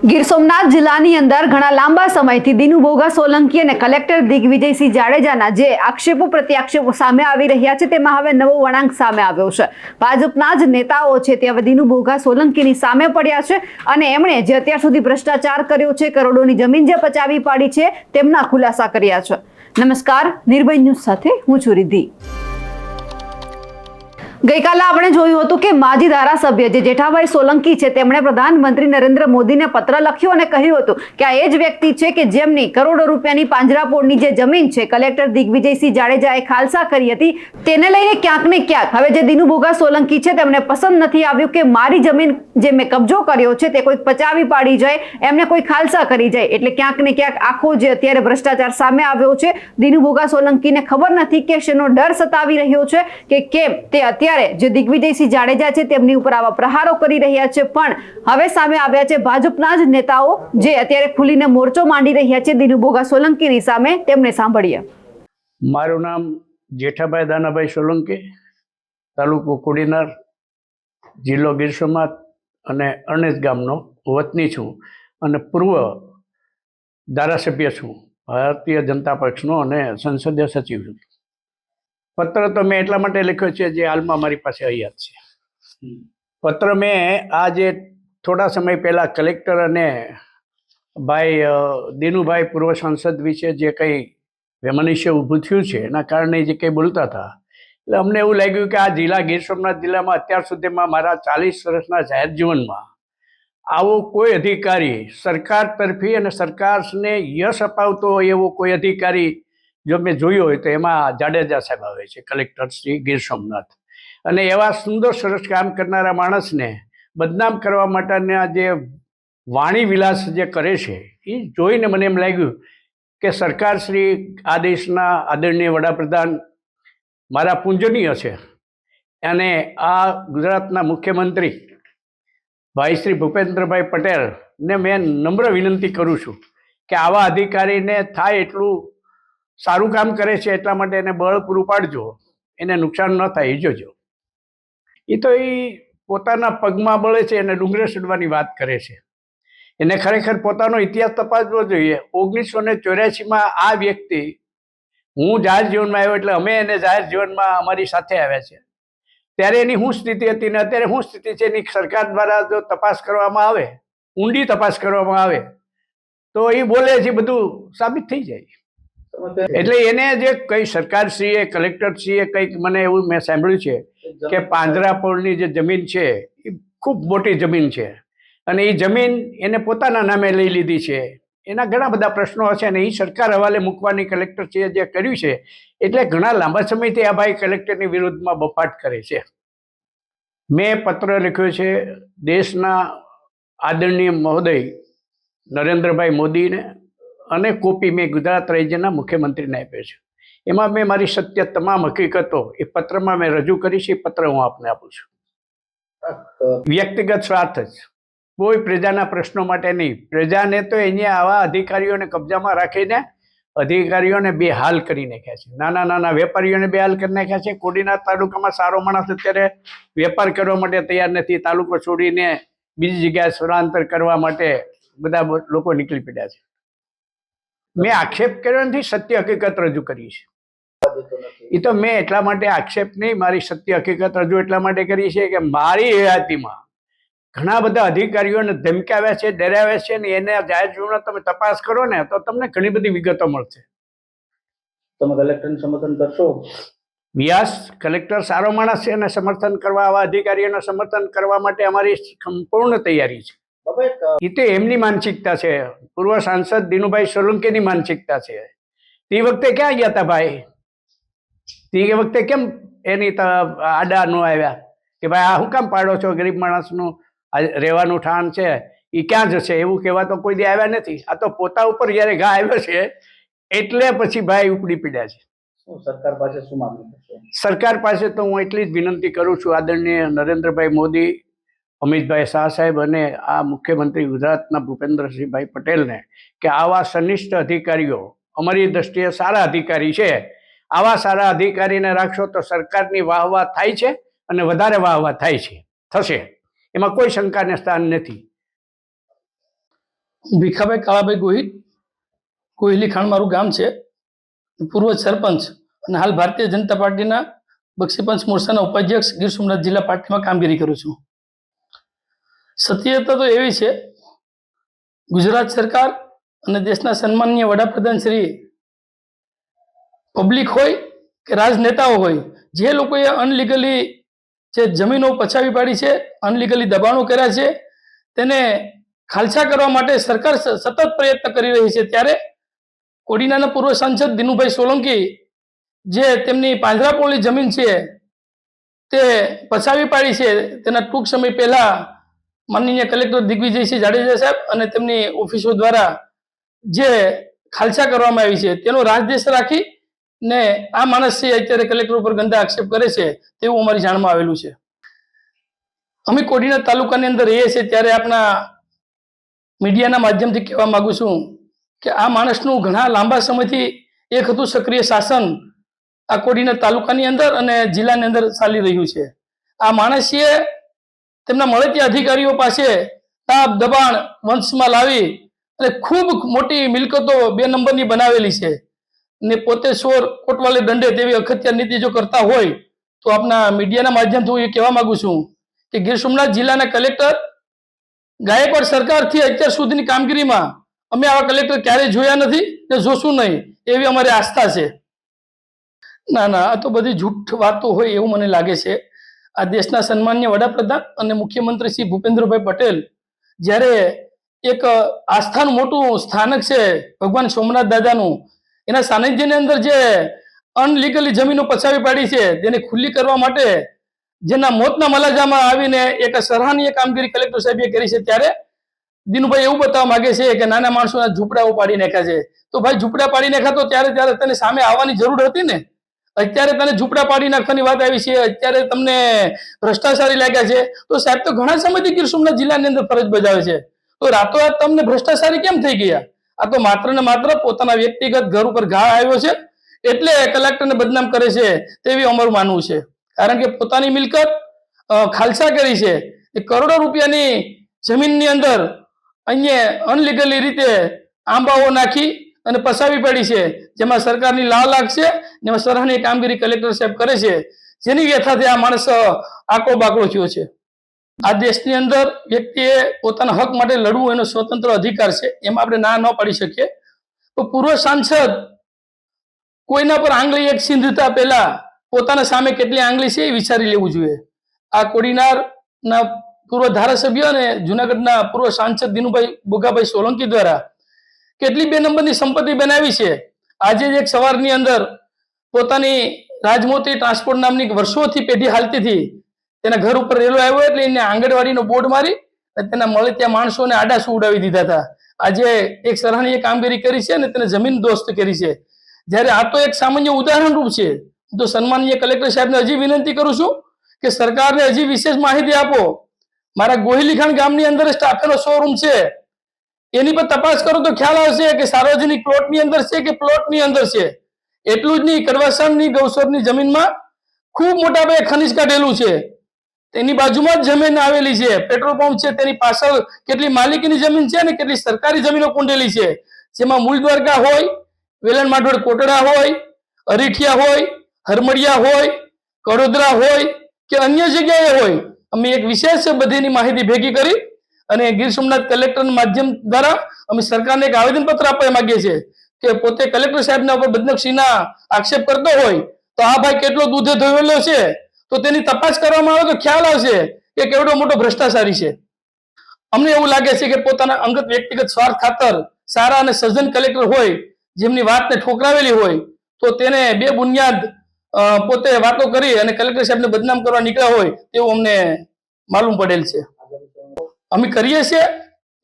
ગીર સોમનાથ જિલ્લાની અંદર ઘણા લાંબા સમયથી દિનુ ભોગા સોલંકી અને કલેક્ટર દિગ્વિજયસિંહ જાડેજાના જે આક્ષેપો પ્રત્યાક્ષેપો સામે આવી રહ્યા છે તેમાં હવે નવો વળાંક સામે આવ્યો છે। ભાજપના જ નેતાઓ છે તે હવે દિનુ ભોગા સોલંકીની સામે પડ્યા છે અને એમણે જે અત્યાર સુધી ભ્રષ્ટાચાર કર્યો છે, કરોડોની જમીન જે પચાવી પાડી છે, તેમના ખુલાસા કર્યા છે। નમસ્કાર, નિર્ભય ન્યૂઝ સાથે હું છું રિદ્ધિ। ગઈકાલે આપણે જોયું હતું કે માજી ધારાસભ્ય જે જેઠાભાઈ સોલંકી છે તેમણે પ્રધાનમંત્રી નરેન્દ્ર મોદીને પત્ર લખ્યો અને કહ્યું હતું કે આ એ જ વ્યક્તિ છે કે જેમની કરોડો રૂપિયાની પાંજરાપોળની જે જમીન છે કલેક્ટર દિગ્વિજયસિંહ જાડેજાએ ખાલસા કરી હતી, તેને લઈને ક્યાંક ને ક્યાંક હવે જે દિનુ ભોગા સોલંકી છે તેમને પસંદ નથી આવ્યું કે મારી જમીન જે મેં કબજો કર્યો છે તે કોઈ પચાવી પાડી જાય, એમને કોઈ ખાલસા કરી જાય। એટલે ક્યાંક ને ક્યાંક આખો જે અત્યારે ભ્રષ્ટાચાર સામે આવ્યો છે, દિનુ ભોગા સોલંકીને ખબર નથી કે શેનો ડર સતાવી રહ્યો છે કે કેમ તે અત્યારે જે દિગ્વિજયસિંહ જાડેજા છે તેમની ઉપર આવા પ્રહારો કરી રહ્યા છે। પણ હવે સામે આવ્યા છે ભાજપના જ નેતાઓ જે અત્યારે ખુલીને મોરચો માંડી રહ્યા છે દિનુ ભોગા સોલંકીની સામે। તેમને સાંભળીએ। મારું નામ જેઠાભાઈ દાનાભાઈ સોલંકી, તાલુકો કોડીનાર, જિલ્લો ગીર સોમનાથ અને અણેજ ગામનો વતની છું અને પૂર્વ ધારાસભ્ય છું, ભારતીય જનતા પક્ષનો અને સંસદીય સચિવ છું। પત્ર તો મેં એટલા માટે લખ્યો છે જે હાલમાં મારી પાસે અહીંયા છે। પત્ર મેં આજે થોડા સમય પહેલાં કલેક્ટર અને ભાઈ દિનુભાઈ પૂર્વ સાંસદ વિશે જે કંઈ વેમનસ્ય ઊભું થયું છે એના કારણે જે કંઈ બોલતા હતા, એટલે અમને એવું લાગ્યું કે આ જિલ્લા ગીર સોમનાથ જિલ્લામાં અત્યાર સુધીમાં મારા 40 વર્ષના જાહેર જીવનમાં આવો કોઈ અધિકારી સરકાર તરફી અને સરકારને યશ અપાવતો હોય એવો કોઈ અધિકારી જો મેં જોયો હોય તો એમાં જાડેજા સાહેબ આવે છે, કલેક્ટર શ્રી ગીર સોમનાથ। અને એવા સુંદર સરસ કામ કરનારા માણસને બદનામ કરવા માટેના જે વાણી વિલાસ જે કરે છે એ જોઈને મને એમ લાગ્યું કે સરકાર શ્રી આ દેશના આદરણીય વડાપ્રધાન મારા પૂજનીય છે અને આ ગુજરાતના મુખ્યમંત્રી ભાઈ શ્રી ભૂપેન્દ્રભાઈ પટેલને મેં નમ્ર વિનંતી કરું છું કે આવા અધિકારીને થાય એટલું સારું કામ કરે છે એટલા માટે એને બળ પૂરું પાડજો, એને નુકસાન ન થાય એ જોજો। એ તો એ પોતાના પગમાં બળે છે અને ડુંગરે ચડવાની વાત કરે છે, એને ખરેખર પોતાનો ઇતિહાસ તપાસવો જોઈએ। 1984માં આ વ્યક્તિ, હું જાહેર જીવનમાં આવ્યો એટલે અમે એને જાહેર જીવનમાં અમારી સાથે આવ્યા છે, ત્યારે એની શું સ્થિતિ હતી ને અત્યારે શું સ્થિતિ છે એની સરકાર દ્વારા જો તપાસ કરવામાં આવે, ઊંડી તપાસ કરવામાં આવે તો એ બોલે છે બધું સાબિત થઈ જાય। એટલે એને જે કઈ સરકારશ્રીએ કલેક્ટરશ્રીએ કંઈક મને એવું મેં સાંભળ્યું છે કે પાંજરાપોળની જે જમીન છે એ ખૂબ મોટી જમીન છે અને એ જમીન એને પોતાના નામે લઈ લીધી છે। એના ઘણા બધા પ્રશ્નો હશે અને એ સરકાર હવાલે મૂકવાની કલેક્ટરશ્રીએ જે કર્યું છે એટલે ઘણા લાંબા સમયથી આ ભાઈ કલેક્ટરની વિરુદ્ધમાં બફાટ કરે છે। મેં પત્ર લખ્યો છે દેશના આદરણીય મહોદય નરેન્દ્રભાઈ મોદીને અને કોપી મેં ગુજરાત રાજ્યના મુખ્યમંત્રીને આપ્યો છે। એમાં મેં મારી સત્ય તમામ હકીકતો એ પત્રમાં મેં રજૂ કરી છે, એ પત્ર હું આપને આપું છું। વ્યક્તિગત સ્વાર્થ જ, કોઈ પ્રજાના પ્રશ્નો માટે નહીં। પ્રજાને તો અહીંયા આવા અધિકારીઓને કબજામાં રાખીને અધિકારીઓને બેહાલ કરી નાખ્યા છે, નાના નાના વેપારીઓને બેહાલ કરી નાખ્યા છે। કોડીનાર તાલુકામાં સારો માણસ અત્યારે વેપાર કરવા માટે તૈયાર નથી, તાલુકો છોડીને બીજી જગ્યાએ સ્થળાંતર કરવા માટે બધા લોકો નીકળી પડ્યા છે। મેં આક્ષેપ કર્યો નથી, સત્ય હકીકત રજૂ કરી છે। એ તો મેં એટલા માટે આક્ષેપ નહીં, મારી સત્ય હકીકત રજૂ એટલા માટે કરી છે કે મારી હયાતીમાં ઘણા બધા અધિકારીઓને ધમકાવ્યા છે, ડરાવ્યા છે ને એને જાહેર જીવનમાં તમે તપાસ કરો ને તો તમને ઘણી બધી વિગતો મળશે। તમે કલેક્ટરને સમર્થન કરશો? વ્યાસ કલેક્ટર સારો માણસ છે અને સમર્થન કરવા, આવા અધિકારીઓને સમર્થન કરવા માટે અમારી સંપૂર્ણ તૈયારી છે। એ તો એમની માનસિકતા છે, પૂર્વ સાંસદ દિનુભાઈ સોલંકીની માનસિકતા છે। તે વખતે ક્યાં ગયા હતા ભાઈ? તે વખતે કેમ એની આડા ન આવ્યા કે ભાઈ આ શું કામ પાડો છો, ગરીબ માણસનું રહેવાનું ઠાણ છે એ ક્યાં જશે, એવું કહેવા તો કોઈ દી આવ્યા નથી। આ તો પોતા ઉપર જ્યારે ઘા આવ્યો છે એટલે પછી ભાઈ ઉપડી પડ્યા છે। સરકાર પાસે શું માંગણી કરશો? સરકાર પાસે તો હું એટલી જ વિનંતી કરું છું આદરણીય નરેન્દ્રભાઈ મોદી, અમિતભાઈ શાહ સાહેબ અને આ મુખ્યમંત્રી ગુજરાતના ભૂપેન્દ્રસિંહભાઈ પટેલને કે આવા સનિષ્ઠ અધિકારીઓ અમારી દ્રષ્ટિએ સારા અધિકારી છે, આવા સારા અધિકારીને રાખશો તો સરકારની વાહવા થાય છે અને વધારે વાહવા થાય છે, થશે, એમાં કોઈ શંકાને સ્થાન નથી। હું ભીખાભાઈ કાળાભાઈ ગોહિલ, કોયલી ખાણ મારું ગામ છે. પૂર્વ સરપંચ અને હાલ ભારતીય જનતા પાર્ટીના બક્ષીપંચ મોરચાના ઉપાધ્યક્ષ ગીર સોમનાથ જિલ્લા પાર્ટીમાં કામગીરી કરું છું. સત્યતા તો એવી છે, ગુજરાત સરકાર અને દેશના સન્માનીય વડાપ્રધાન શ્રી પબ્લિક હોય કે રાજનેતાઓ હોય, જે લોકોએ અનલીગલી જે જમીનો પચાવી પાડી છે, અનલીગલી દબાણો કર્યા છે, તેને ખાલસા કરવા માટે સરકાર સતત પ્રયત્ન કરી રહી છે. ત્યારે કોડીનાના પૂર્વ સાંસદ દિનુભાઈ સોલંકી જે તેમની પાંજરાપોળની જમીન છે તે પચાવી પાડી છે, તેના ટૂંક સમય પહેલા માનનીય કલેક્ટર દિગ્વિજયસિંહ જાડેજા સાહેબ અને તેમની ઓફિસો દ્વારા જે ખાલસા કરવામાં આવી છે તેનો રાજદેશ રાખી ને આ માણસ છે અત્યારે કલેક્ટર ઉપર ગંદા આક્ષેપ કરે છે તેવું અમારી જાણમાં આવેલું છે. અમે કોડીના તાલુકાની અંદર રહીએ છીએ ત્યારે આપણા મીડિયાના માધ્યમથી કહેવા માંગુ છું કે આ માણસનું ઘણા લાંબા સમયથી એક હતું સક્રિય શાસન આ કોડીના તાલુકાની અંદર અને જિલ્લાની અંદર ચાલી રહ્યું છે. આ માણસે તેમના મળતિયા અધિકારીઓ પાસે તાપ દબાણ વંશમાં લાવી અને ખૂબ મોટી મિલકતો 2 નંબરની બનાવેલી છે ને પોતે ચોર કોટવાલે દંડે તેવી અખત્યાર નીતિ જો કરતા હોય તો આપણા મીડિયાના માધ્યમથી હું એ કહેવા માંગુ છું કે ગીર સોમનાથ જિલ્લાના કલેક્ટર ગાયકવાડ સરકારથી અત્યાર સુધીની કામગીરીમાં અમે આવા કલેક્ટર ક્યારેય જોયા નથી ને જોશું નહીં એવી અમારી આસ્થા છે. ના, આ તો બધી જૂઠ વાતો હોય એવું મને લાગે છે. આ દેશના સન્માનીય વડાપ્રધાન અને મુખ્યમંત્રી શ્રી ભૂપેન્દ્રભાઈ પટેલ જ્યારે એક આસ્થાનું મોટું સ્થાનક છે ભગવાન સોમનાથ દાદાનું, એના સાનિધ્યની અંદર જે અનલીગલી જમીનો પચાવી પાડી છે તેને ખુલ્લી કરવા માટે જેના મોતના મલાજામાં આવીને એક સરાહનીય કામગીરી કલેક્ટર સાહેબે કરી છે, ત્યારે દિનુભાઈ એવું બતાવવા માંગે છે કે નાના માણસોના ઝૂંપડાઓ પાડી નાખ્યા છે. તો ભાઈ ઝૂંપડા પાડી નાખ્યા તો ત્યારે તને સામે આવવાની જરૂર હતી ને. અત્યારે તને ઝૂંપડા પાડી નાખવાની વાત આવી છે, અત્યારે તમને ભ્રષ્ટાચારી લાગ્યા છે. તો સાહેબ તો ઘણા સમયથી ગીર સોમનાથ જિલ્લાની અંદર ફરજ બજાવે છે, તો રાતોરાત તમને ભ્રષ્ટાચારી કેમ થઈ ગયા? આ તો માત્ર ને માત્ર પોતાના વ્યક્તિગત ઘર ઉપર ઘા આવ્યો છે એટલે કલેક્ટરને બદનામ કરે છે તેવી અમારું માનવું છે. કારણ કે પોતાની મિલકત ખાલસા કરી છે, એ કરોડો રૂપિયાની જમીનની અંદર અહીંયા અનલીગલી રીતે આંબાઓ નાખી અને પસાવી પડી છે, જેમાં સરકારની લાખ છે ને એમાં સરાહનીય કામગીરી કલેક્ટર સાહેબ કરે છે, જેની વ્યથાથી આ માણસ આકડો બાકડો થયો છે. આ દેશની અંદર વ્યક્તિએ પોતાના હક માટે લડવું એનો સ્વતંત્ર અધિકાર છે, એમાં આપણે ના ન પાડી શકીએ. તો પૂર્વ સાંસદ કોઈના પર આંગળી એક સિંધતા પહેલા પોતાના સામે કેટલી આંગળી છે એ વિચારી લેવું જોઈએ. આ કોડીનારના પૂર્વ ધારાસભ્ય અને જુનાગઢના પૂર્વ સાંસદ દિનુભાઈ બોગાભાઈ સોલંકી દ્વારા કેટલી 2 નંબરની સંપત્તિ બનાવી છે. આજે જ એક સવારની અંદર પોતાની રાજમોતી ટ્રાન્સપોર્ટ નામની વર્ષોથી પેઢી હાલતી હતી, તેના ઘર ઉપર રેલો આવ્યો એટલે એને આંગણવાડીનો બોર્ડ મારી અને તેના મળે ત્યાં માણસોને આડાસુ ઉડાવી દીધા હતા. આજે એક સરાહનીય કામગીરી કરી છે અને તેને જમીન દોસ્ત કરી છે. જ્યારે આ તો એક સામાન્ય ઉદાહરણ રૂપ છે. તો સન્માનીય કલેક્ટર સાહેબને હજી વિનંતી કરું છું કે સરકારને હજી વિશેષ માહિતી આપો. મારા ગોહિલીખાણ ગામની અંદર સ્ટાફેનો શોરૂમ છે, એની પર તપાસ કરો તો ખ્યાલ આવશે કે સાર્વજનિક પ્લોટની અંદર છે કે પ્લોટની અંદર છે. એટલું જ નહીં, કડવાસણની ગૌસરની જમીનમાં ખૂબ મોટા પાયે ખનિજ કાઢેલું છે, તેની બાજુમાં જ જમીન આવેલી છે, પેટ્રોલ પંપ છે, તેની પાછળ કેટલી માલિકીની જમીન છે અને કેટલી સરકારી જમીનો કુંડેલી છે, જેમાં મૂળ દ્વારકા હોય, વેલણ માઢોળ કોટડા હોય, અરીઠિયા હોય, હરમડિયા હોય, કડોદરા હોય કે અન્ય જગ્યાએ હોય. અમે એક વિશેષ બધીની માહિતી ભેગી કરી અને ગીર સોમનાથ કલેક્ટરના માધ્યમ દ્વારા અમે સરકારને એક આવેદનપત્ર આપવા માંગીએ છીએ કે પોતે કલેક્ટર સાહેબના ઉપર બદનક્ષીના આક્ષેપ કરતો હોય તો આ ભાઈ કેટલો દૂધે ધોયેલો છે તો તેની તપાસ કરવામાં આવે તો ખ્યાલ આવશે કે કેવડો મોટો ભ્રષ્ટાચારી છે. અમને એવું લાગે છે કે પોતાના અંગત વ્યક્તિગત સ્વાર્થ ખાતર સારા અને સજ્જન કલેક્ટર હોય, જેમની વાતને ઠોકરાવેલી હોય, તો તેને બેબુનિયાદ પોતે વાતો કરી અને કલેક્ટર સાહેબને બદનામ કરવા નીકળ્યા હોય તેવું અમને માલુમ પડેલ છે. અમે કરીએ છીએ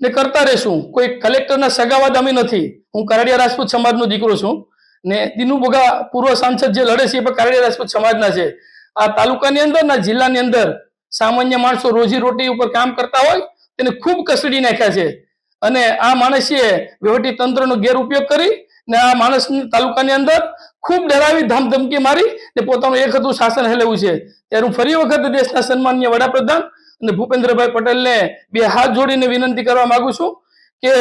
ને કરતા રહેશું. કોઈ કલેક્ટરના સગાવાદ અમે નથી. હું કારડિયા રાજપૂત સમાજનો દીકરો છું ને દિનુ બોગા પૂર્વ સાંસદ જે લડે છે એ પણ કારડિયા રાજપૂત સમાજના છે. આ તાલુકાની અંદર ના જિલ્લાની અંદર સામાન્ય માણસો રોજી રોટી ઉપર કામ કરતા હોય તેને ખૂબ કસડી નાખ્યા છે અને આ માણસે વહીવટી તંત્રનો ગેરઉપયોગ કરી ને આ માણસ તાલુકાની અંદર ખૂબ ડરાવી ધામધમકી મારી ને પોતાનું એક હતું શાસન હેલેવું છે. ત્યારે હું ફરી વખત દેશના સન્માનીય વડાપ્રધાન અને ભૂપેન્દ્રભાઈ પટેલને 2 હાથ જોડીને વિનંતી કરવા માંગુ છું કે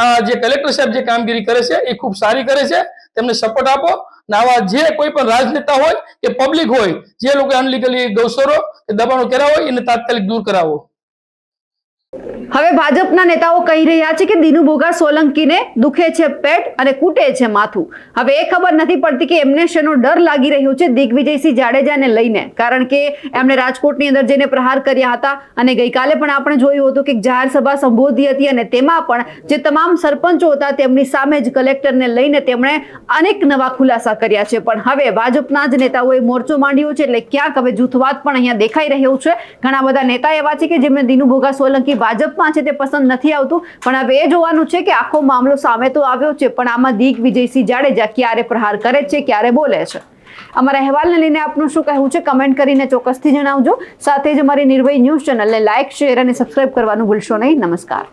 આ જે કલેક્ટર સાહેબ જે કામગીરી કરે છે એ ખૂબ સારી કરે છે, તેમને સપોર્ટ આપો. ને આવા જે કોઈ પણ રાજનેતા હોય કે પબ્લિક હોય જે લોકો અનલીગલી ગૌસરો કે દબાણો કર્યા હોય એને તાત્કાલિક દૂર કરાવો. હવે ભાજપના નેતાઓ કહી રહ્યા છે કે દિનુ ભોગા સોલંકીને દુખે છે પેટ અને કૂટે છે માથું. હવે એ ખબર નથી પડતી કે એમને શેનો ડર લાગી રહ્યો છે દિગ્વિજયસિંહ જાડેજાને લઈને, કારણ કે એમણે રાજકોટની અંદર જઈને પ્રહાર કર્યા હતા અને ગઈકાલે પણ આપણે જોયું હતું કે જાહેર સભા સંબોધી હતી અને તેમાં પણ જે તમામ સરપંચો હતા તેમની સામે જ કલેક્ટરને લઈને તેમણે અનેક નવા ખુલાસા કર્યા છે. પણ હવે ભાજપના જ નેતાઓએ મોરચો માંડ્યો છે, એટલે ક્યાંક હવે જૂથવાદ પણ અહીંયા દેખાઈ રહ્યો છે. ઘણા બધા નેતા એવા છે કે જેમને દિનુ ભોગા સોલંકી ભાજપમાં છે તે પસંદ નથી આવતું, પણ હવે એ જોવાનું છે કે આખો મામલો સામે તો આવ્યો છે, પણ આમાં દિગ્વિજયસિંહ જાડેજા ક્યારે પ્રહાર કરે છે, ક્યારે બોલે છે. અમારા અહેવાલને લઈને આપનું શું કહેવું છે કમેન્ટ કરીને ચોક્કસથી જણાવજો. સાથે જ અમારી નિર્ભય ન્યૂઝ ચેનલને લાઇક, શેર અને સબસ્ક્રાઇબ કરવાનું ભૂલશો નહીં. નમસ્કાર.